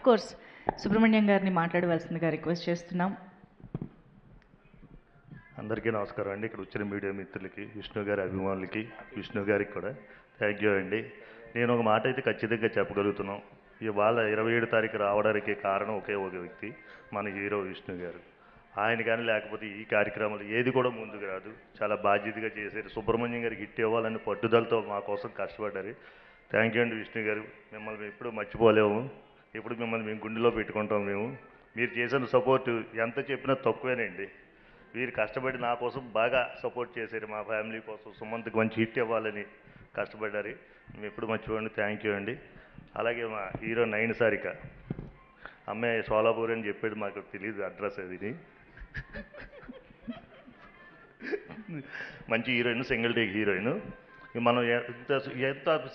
Course Subrahmanyam గారిని మాట్లాడవలసిందిగా request చేస్తున్నాం. అందరికీ నమస్కారం అండి. ఇక్కడ వచ్చిన మీడియా మిత్రులకి, విష్ణు గారి అభిమానులకి, విష్ణు గారికి కూడా థ్యాంక్ యూ అండి. నేను ఒక మాట అయితే ఖచ్చితంగా చెప్పగలుగుతున్నాం. ఇవాళ 27 తారీఖు రావడానికి కారణం ఒకే ఒక వ్యక్తి, మన హీరో విష్ణు గారు. ఆయన కానీ లేకపోతే ఈ కార్యక్రమాలు ఏది కూడా ముందుకు రాదు. చాలా బాధ్యతగా చేశారు. సుబ్రహ్మణ్యం గారికి హిట్ ఇవ్వాలని పట్టుదలతో మా కోసం కష్టపడ్డారు. థ్యాంక్ యూ అండి విష్ణు గారు. మిమ్మల్ని మేము ఎప్పుడూ మర్చిపోలేము. ఎప్పుడు మిమ్మల్ని మేము గుండెలో పెట్టుకుంటాం. మీరు చేసిన సపోర్టు ఎంత చెప్పినా తక్కువేనండి. వీరు కష్టపడి నా కోసం బాగా సపోర్ట్ చేశారు. మా ఫ్యామిలీ కోసం సుమంత్కి మంచి హిట్ ఇవ్వాలని కష్టపడ్డారు. మేము ఎప్పుడు మర్చిపోండి. థ్యాంక్ యూ అండి. అలాగే మా హీరో నయన సారిక అమ్మాయి సోలాపూర్ అని చెప్పాడు, మాకు తెలియదు అడ్రస్ అది. మంచి హీరోయిన్, సింగిల్ టేక్ హీరోయిన్. మనం ఎంత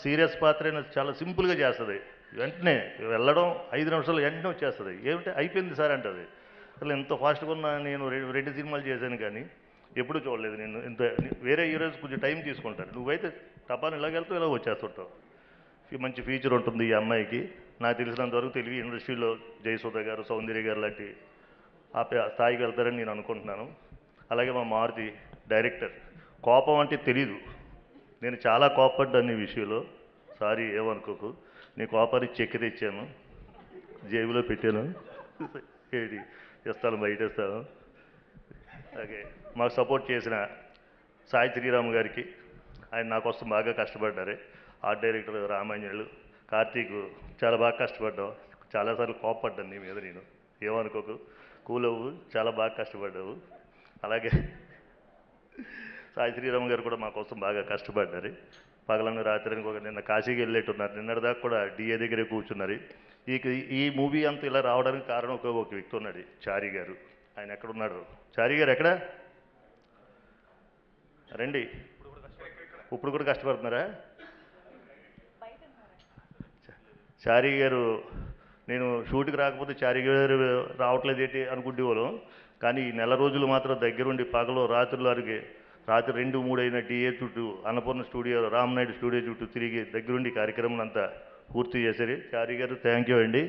సీరియస్ పాత్ర అయినా చాలా సింపుల్గా చేస్తుంది. వెంటనే వెళ్ళడం 5 నిమిషాలు వెంటనే వచ్చేస్తుంది. ఏమిటి అయిపోయింది సార్ అంటుంది. అసలు ఎంత ఫాస్ట్గా ఉన్నా నేను 2 సినిమాలు చేశాను కానీ ఎప్పుడూ చూడలేదు. నేను ఇంత వేరే హీరోస్ కొంచెం టైం తీసుకుంటాను. నువ్వైతే టపాని ఇలాగెళ్తావు, ఇలా వచ్చేస్తుంటావు. మంచి ఫ్యూచర్ ఉంటుంది ఈ అమ్మాయికి. నాకు తెలిసినంతవరకు తెలుగు ఇండస్ట్రీలో జయసుధ గారు, సౌందర్య గారు లాంటి ఆ స్థాయికి వెళ్తారని నేను అనుకుంటున్నాను. అలాగే మా మారుతి డైరెక్టర్, కోపం అంటే తెలీదు. నేను చాలా కోపడ్డాను ఈ విషయంలో. సారీ ఏమనుకోకు. నీ కోపాన్ని చెక్కి తెచ్చాను, జేబులో పెట్టాను. ఏడి ఇస్తాను, బయట ఇస్తాను. అలాగే మాకు సపోర్ట్ చేసిన సాయి శ్రీరామ్ గారికి, ఆయన నా కోసం బాగా కష్టపడ్డారు. ఆర్ట్ డైరెక్టర్ రామాంజనులు, కార్తీక్ చాలా బాగా కష్టపడ్డావు. చాలాసార్లు కోపడ్డాను నీ మీద. నేను ఏమనుకోకు, కూల్ అవ్వు, చాలా బాగా కష్టపడ్డావు. అలాగే సాయి శ్రీరామ్ గారు కూడా మా కోసం బాగా కష్టపడ్డారు. పగలను రాత్రికి ఒక నిన్న కాశీకి వెళ్ళేట్టున్నారు. నిన్నటిదాకా కూడా డిఏ దగ్గరే కూర్చున్నారు. ఈ మూవీ అంతా ఇలా రావడానికి కారణం ఒక వ్యక్తి ఉన్నాడు, చారి గారు. ఆయన ఎక్కడున్నాడు? చారి గారు ఎక్కడ రండి. ఇప్పుడు కూడా కష్టపడుతున్నారా? చారి గారు, నేను షూట్కి రాకపోతే చారి గారు రావట్లేదు ఏంటి అనుకుంటేవాళ్ళం. కానీ ఈ నెల రోజులు మాత్రం దగ్గరుండి పగలు రాత్రులు అరిగి రాత్రి 2, 3 అయిన డిఏ చుట్టూ, అన్నపూర్ణ స్టూడియో, రామనాయుడు స్టూడియో చుట్టూ తిరిగి దగ్గరుండి కార్యక్రమం అంతా పూర్తి చేశారు. చారి గారు థ్యాంక్ యూ అండి.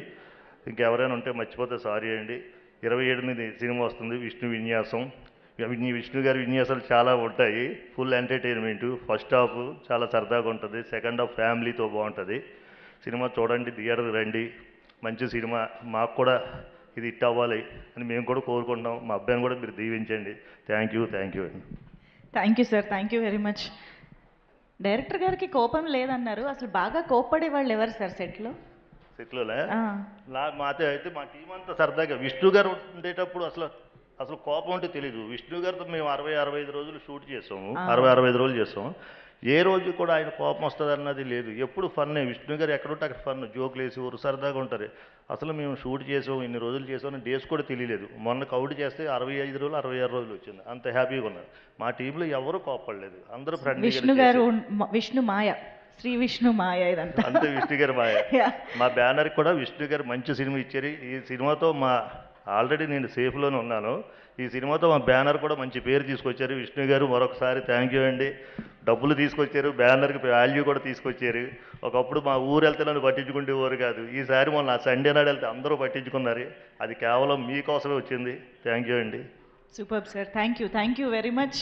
ఇంకెవరైనా ఉంటే మర్చిపోతే సారీ అండి. 27 సినిమా వస్తుంది, విష్ణు విన్యాసం. విష్ణు గారి విన్యాసాలు చాలా ఉంటాయి. Full entertainment. ఫస్ట్ హాఫ్ చాలా సరదాగా ఉంటుంది, సెకండ్ హాఫ్ ఫ్యామిలీతో బాగుంటుంది. సినిమా చూడండి, థియేటర్కి రండి. మంచి సినిమా. మాకు కూడా ఇది హిట్ అవ్వాలి అని మేము కూడా కోరుకుంటున్నాం. మా అబ్బాయిని కూడా మీరు దీవించండి. థ్యాంక్ యూ అండి. Thank you sir, thank you very much. Director గారికి కోపం లేదన్నారు. అసలు బాగా కోప్పడే వాళ్ళు ఎవరు సార్ సెట్లోనే? మాతో అయితే మా టీం అంతా సరదాగా. విష్ణు గారు ఉండేటప్పుడు అసలు కోపం అంటే తెలీదు. విష్ణు గారితో మేము 60-65 రోజులు షూట్ చేసాము. 60-65 రోజులు చేసాము. ఏ రోజు కూడా ఆయన కోపం వస్తుంది అన్నది లేదు. ఎప్పుడు ఫన్నే. విష్ణు గారు ఎక్కడుంటే అక్కడ ఫన్, జోకులు వేసి ఊరు సరదాగా ఉంటారు. అసలు మేము షూట్ చేసాం, ఇన్ని రోజులు చేసాం డేస్ కూడా తెలియలేదు. మొన్న కౌంట్ చేస్తే 65 రోజులు 66 రోజులు వచ్చింది. అంత హ్యాపీగా ఉన్నారు. మా టీంలో ఎవరు కోపడలేదు, అందరూ ఫ్రెండ్లీ. విష్ణు గారు, విష్ణు మాయ, శ్రీ విష్ణు మాయ, ఇదంతా అంతే విష్ణు గారి మాయ. మా బ్యానర్కి కూడా విష్ణు గారు మంచి సినిమా ఇచ్చారు. ఈ సినిమాతో ఆల్రెడీ నేను సేఫ్లోనే ఉన్నాను. ఈ సినిమాతో మా బ్యానర్ కూడా మంచి పేరు తీసుకొచ్చారు విష్ణు గారు. మరొకసారి థ్యాంక్ యూ అండి. డబ్బులు తీసుకొచ్చారు, బ్యానర్కి వాల్యూ కూడా తీసుకొచ్చారు. ఒకప్పుడు మా ఊరు వెళ్తే నన్ను పట్టించుకుంటేవారు కాదు. ఈసారి మొన్న సండే నాడు వెళ్తే అందరూ పట్టించుకున్నారు. అది కేవలం మీకోసమే వచ్చింది. థ్యాంక్ యూ అండి. Super sir, thank you very much.